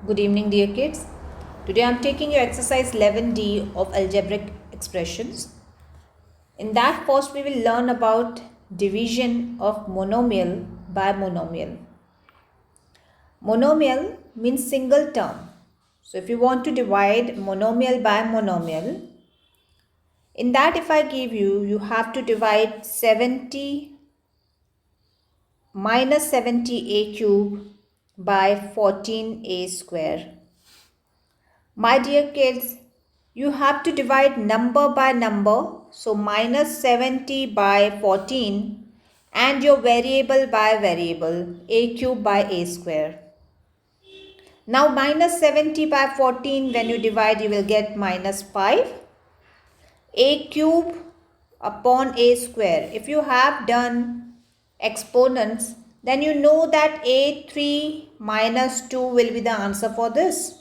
Good evening, dear kids. Today I am taking your exercise 11D of algebraic expressions. In that, first we will learn about division of monomial by monomial. Monomial means single term. So if you want to divide monomial by monomial, in that if I give you have to divide 70 minus 70a cube by 14a square. My dear kids, you have to divide number by number. So minus 70 by 14 and your variable by variable, a cube by a square. Now minus 70 by 14, when you divide, you will get minus 5. A cube upon a square. If you have done exponents, then you know that a3 minus 2 will be the answer for this.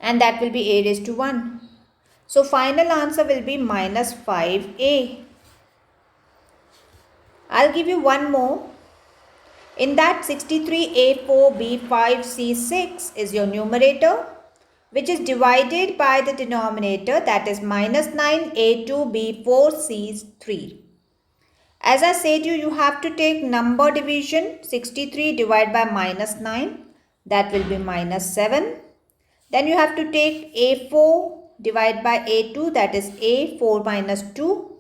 And that will be a raised to 1. So final answer will be minus 5a. I'll give you one more. In that 63a4b5c6 is your numerator, which is divided by the denominator, that is minus 9a2b4c3. As I said you have to take number division. 63 divided by minus 9, that will be minus 7. Then you have to take a4 divided by a2, that is a4 minus 2,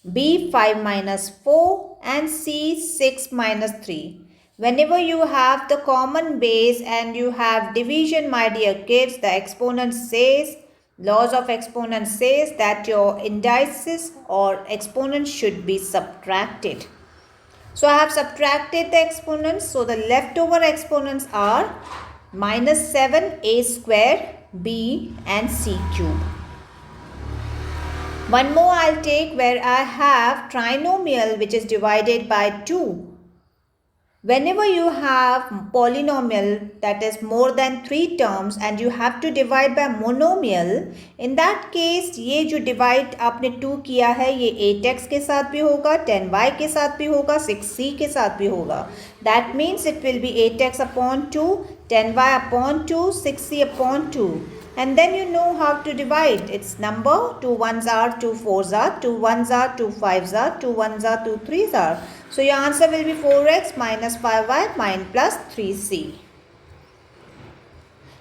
b5 minus 4 and c6 minus 3. Whenever you have the common base and you have division, my dear kids, the exponent says, laws of exponent says that your indices or exponents should be subtracted. So I have subtracted the exponents. So the leftover exponents are minus 7a square, b and c cube. One more I'll take where I have trinomial, which is divided by 2. Whenever you have polynomial, that is more than 3 terms, and you have to divide by monomial, in that case ये जो divide आपने 2 किया है ये 8x के साथ भी होगा, 10y के साथ भी होगा, 6c के साथ भी होगा. That means it will be 8x upon 2, 10y upon 2, 6c upon 2. And then you know how to divide. It's number. 2 1s are, 2 4s are, 2 1s are, 2 5s are, 2 1s are, 2 3s are. So your answer will be 4x minus 5y minus plus 3c.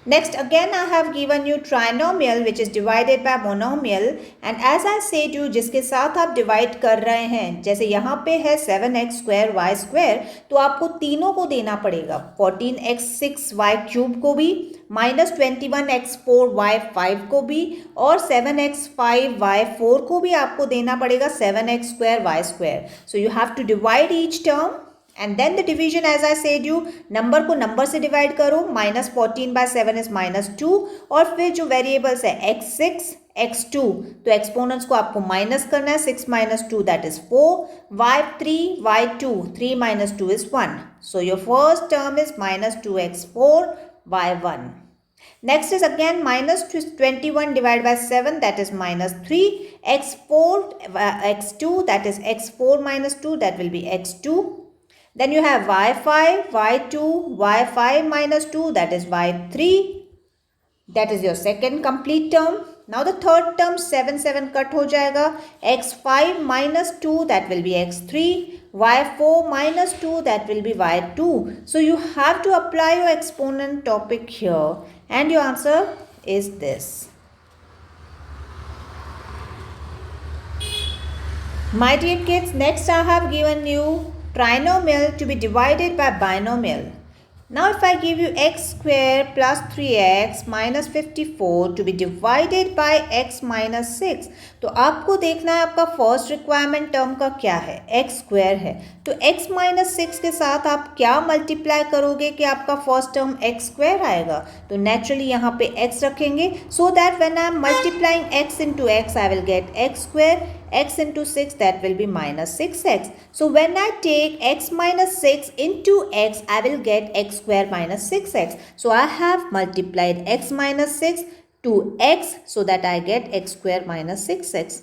Next, again I have given you trinomial, which is divided by monomial, and as I said you, जिसके साथ आप divide कर रहे हैं, जैसे यहाँ पे है 7x square y square, तो आपको तीनों को देना पड़ेगा. 14x6y cube को भी, minus 21x4y5 को भी, और 7x5y4 को भी आपको देना पड़ेगा 7x square y square. So you have to divide each term. And then the division, as I said you, number को number से divide करो. minus 14 by 7 is minus 2. और फिर जो variables है x6, x2, तो exponents को आपको minus करना है. 6 minus 2, that is 4. y3, y2, 3 minus 2 is 1. So your first term is minus 2x4, y1. Next is again minus 21 divided by 7, that is minus 3. x4, x2, that is x4 minus 2, that will be x2. Then you have y5, y2, y5 minus 2, that is y3. That is your second complete term. Now the third term 7 7 cut हो जाएगा. x5 minus 2, that will be x3. y4 minus 2, that will be y2. So you have to apply your exponent topic here, and your answer is this. My dear kids, next I have given you trinomial to be divided by binomial. Now if I give you x square plus 3x minus 54 to be divided by x minus 6, तो आपको देखना है आपका first requirement term का क्या है. x square है, तो x माइनस 6 के साथ आप क्या मल्टीप्लाई करोगे कि आपका फर्स्ट टर्म x स्क्वायर आएगा. तो नेचुरली यहाँ पे x रखेंगे, so that when I am multiplying x into x I will get x square. X into 6, that will be minus 6x. So when I take x minus 6 into x, I will get x square minus 6x. So I have multiplied x minus 6 to x so that I get x square minus 6x.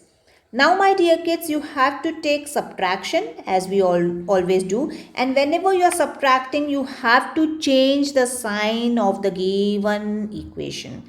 Now, my dear kids, you have to take subtraction as we always do, and whenever you are subtracting, you have to change the sign of the given equation,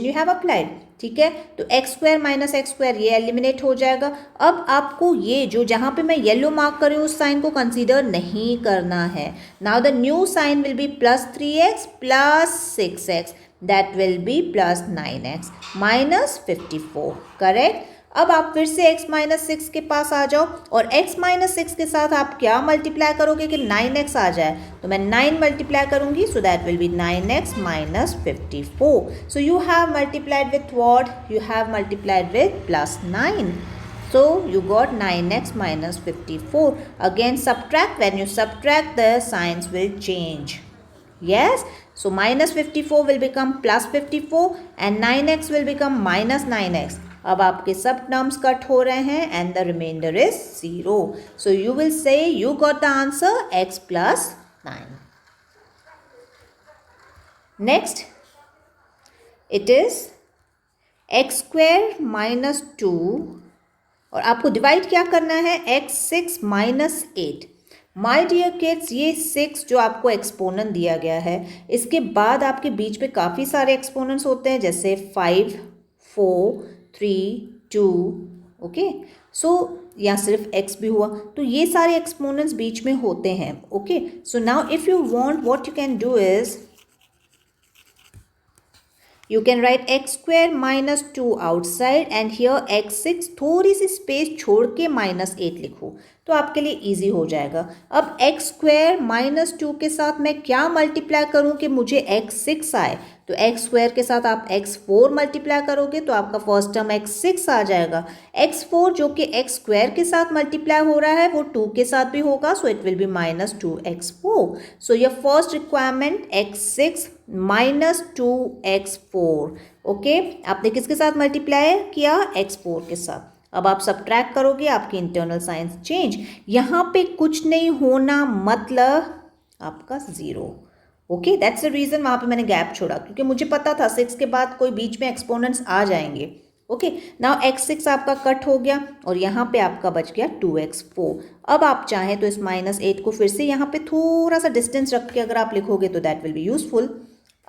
you have applied. ठीक है, तो x square minus x square ये eliminate हो जाएगा. अब आपको ये जो जहाँ पे मैं येलो मार्क कर रही हूँ उस साइन को कंसीडर नहीं करना है. Now the new sign will be plus 3x plus 6x, that will be plus 9x minus 54. Correct. अब आप फिर से x माइनस 6 के पास आ जाओ और x माइनस 6 के साथ आप क्या मल्टीप्लाई करोगे कि 9x आ जाए. तो मैं 9 मल्टीप्लाई करूंगी, so that will B 9x minus 54. So you have multiplied with what? You have multiplied with plus 9. So you got 9x minus 54. Again subtract. When you subtract, the signs will change. Yes. So minus 54 will become plus 54 and 9x will become minus 9x. अब आपके सब terms cut हो रहे हैं and the remainder is 0. So you will say you got the answer x plus 9. Next it is x square minus 2 और आपको divide क्या करना है? x6 minus 8. My dear kids, ये 6 जो आपको एक्सपोनेंट दिया गया है, इसके बाद आपके बीच में काफ़ी सारे एक्सपोनेंट्स होते हैं जैसे 5, 4, 3, 2. ओके, सो यहाँ सिर्फ x भी हुआ, तो ये सारे एक्सपोनेंट्स बीच में होते हैं. Okay, so now if you want, what you can do is you can write x square minus 2 outside and here x6 थोड़ी सी स्पेस छोड़ के माइनस 8 लिखो तो आपके लिए इजी हो जाएगा. अब x स्क्वायर माइनस 2 के साथ मैं क्या मल्टीप्लाई करूं कि मुझे x6 आए? तो x स्क्वायर के साथ आप x4 मल्टीप्लाई करोगे तो आपका फर्स्ट टर्म x6 आ जाएगा. x4 जो कि x स्क्वायर के साथ मल्टीप्लाई हो रहा है वो 2 के साथ भी होगा, so it will be minus 2x4. So your first requirement x6 minus 2x4. Okay, आपने किसके साथ मल्टीप्लाई किया? x4 के साथ. अब आप सब्ट्रैक्ट करोगे, आपकी इंटरनल साइंस चेंज. यहाँ पे कुछ नहीं होना मतलब आपका 0. ओके, दैट्स द रीज़न वहाँ पे मैंने गैप छोड़ा क्योंकि मुझे पता था 6 के बाद कोई बीच में एक्सपोनेंट्स आ जाएंगे. ओके, नाउ x6 आपका कट हो गया और यहाँ पे आपका बच गया 2x4. अब आप चाहें तो इस माइनस 8 को फिर से यहाँ पे थोड़ा सा डिस्टेंस रख के अगर आप लिखोगे तो दैट विल बी यूजफुल.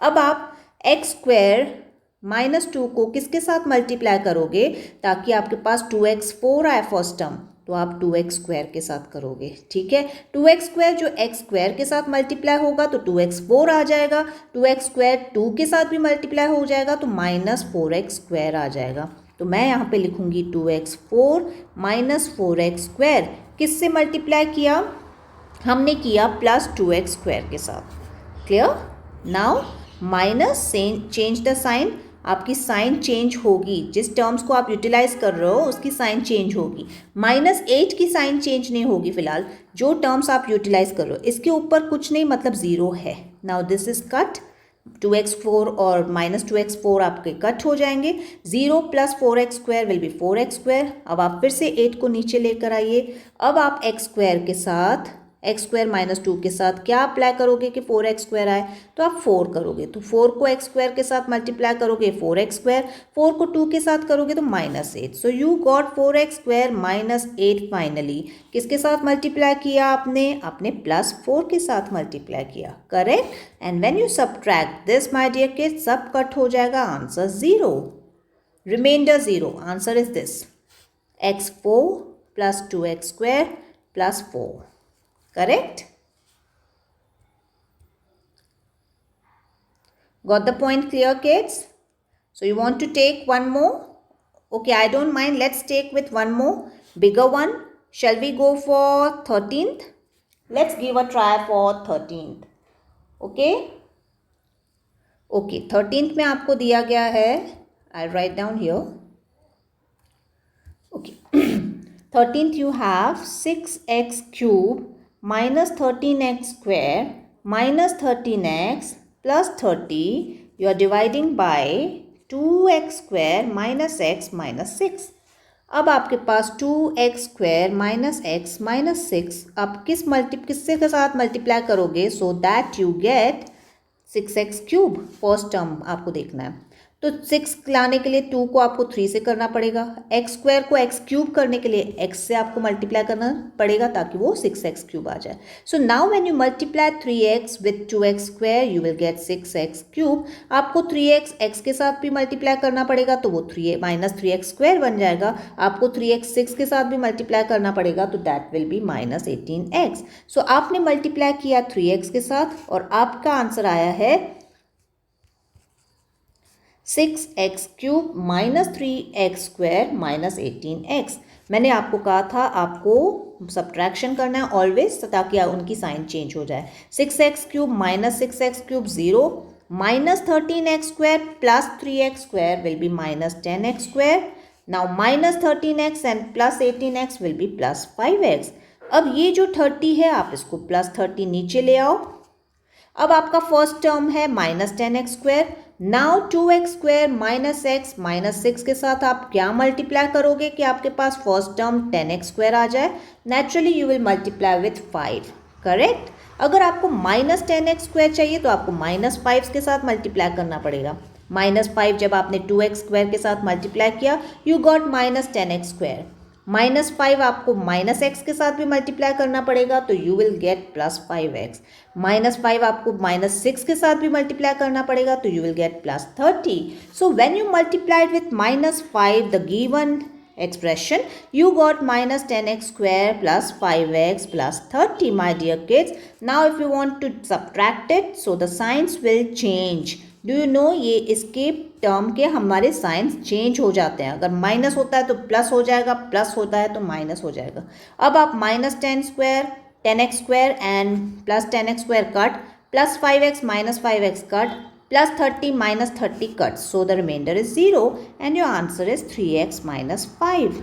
अब आप x स्क्वायर माइनस 2 को किसके साथ मल्टीप्लाई करोगे ताकि आपके पास 2x4 आए फर्स्ट टर्म? तो आप 2x स्क्वायर के साथ करोगे. ठीक है, 2x स्क्वायर जो x स्क्वायर के साथ मल्टीप्लाई होगा तो 2x4 आ जाएगा. 2x स्क्वायर 2 के साथ भी मल्टीप्लाई हो जाएगा तो माइनस 4x स्क्वायर आ जाएगा. तो मैं यहाँ पे लिखूंगी 2x4 माइनस 4x स्क्वायर. किससे मल्टीप्लाई किया? हमने किया प्लस 2x स्क्वायर के साथ. Clear? Now minus change the sign. आपकी साइन चेंज होगी, जिस टर्म्स को आप यूटिलाइज कर रहे हो उसकी साइन चेंज होगी. माइनस 8 की साइन चेंज नहीं होगी फिलहाल. जो टर्म्स आप यूटिलाइज कर रहे हो इसके ऊपर कुछ नहीं, मतलब 0 है. Now this is cut. 2x4 और माइनस 2x4 आपके कट हो जाएंगे. 0 plus 4x square will be 4x square. अब आप फिर से 8 को नीचे लेकर आइए. अब आप x स्क्वायर के साथ x स्क्वायर माइनस 2 के साथ क्या अप्लाई करोगे कि 4x स्क्वायर आए? तो आप 4 करोगे तो 4 को x स्क्वायर के साथ मल्टीप्लाई करोगे 4x स्क्वायर. 4 को 2 के साथ करोगे तो minus 8. So you got 4x square minus 8 finally. किसके साथ मल्टीप्लाई किया आपने? आपने प्लस 4 के साथ मल्टीप्लाई किया. Correct. And when you subtract this my dear kids, सब कट हो जाएगा, answer 0, remainder 0. Answer is this x4 plus 2x square plus 4. Correct? Got the point clear, kids? So you want to take one more? Okay, I don't mind. Let's take with one more bigger one. Shall we go for 13th? Let's give a try for 13th. Okay? Okay, 13th में आपको दिया गया है. I'll write down here. Okay. 13th you have 6x cube minus 13x square minus 13x plus 30. You are dividing by 2x square minus x minus 6. अब आपके पास 2x square minus x minus 6 आप किससे के साथ मल्टीप्लाई करोगे so that you get 6x cube. First term आपको देखना है. तो 6 लाने के लिए 2 को आपको 3 से करना पड़ेगा, एक्स स्क्वायर को एक्स क्यूब करने के लिए x से आपको मल्टीप्लाई करना पड़ेगा ताकि वो 6x क्यूब आ जाए। So now when you multiply 3x with 2x square you will get 6x cube. आपको 3x x के साथ भी मल्टीप्लाई करना पड़ेगा तो वो 3 माइनस 3x स्क्वायर बन जाएगा। आपको 3x 6 के साथ भी मल्टीप्लाई करना पड़ेगा तो that will B minus 18x। सो आपने मल्टीप्लाई किया 3x के साथ और आपका आंसर आया है 6x cube minus 3x square minus 18x। मैंने आपको कहा था आपको सब्ट्रैक्शन करना है ऑलवेज ताकि उनकी साइन चेंज हो जाए। 6x cube minus 6x cube 0, minus 13x square plus 3x square will be minus 10x square. Now minus 13x and plus 18x will be plus 5x। अब ये जो 30 है आप इसको प्लस 30 नीचे ले आओ। अब आपका फर्स्ट टर्म है minus 10x square. Now 2x square minus x minus 6 के साथ आप क्या मल्टीप्लाई करोगे कि आपके पास फर्स्ट टर्म 10x स्क्वायर आ जाए। Naturally you will multiply with 5, correct. अगर आपको माइनस 10x स्क्वायर चाहिए तो आपको माइनस 5 के साथ मल्टीप्लाई करना पड़ेगा। माइनस 5 जब आपने 2x स्क्वायर के साथ मल्टीप्लाई किया you got minus 10x square. Minus 5 आपको माइनस x के साथ भी मल्टीप्लाई करना पड़ेगा तो you will get plus 5x। Minus 5 आपको माइनस 6 के साथ भी मल्टीप्लाई करना पड़ेगा तो you will get plus 30। So when you multiplied with minus 5 the given expression you got minus 10x square plus 5x plus 30 my dear kids. Now if you want to subtract it so the signs will change. Do you know ये इसके term के हमारे science change हो जाते हैं। अगर minus होता है तो प्लस हो जाएगा, प्लस होता है तो माइनस हो जाएगा। अब आप minus 10 square 10x square and plus 10x square cut, plus 5x minus 5x cut, plus 30 minus 30 cuts, so the remainder is 0 and your answer is 3x minus 5.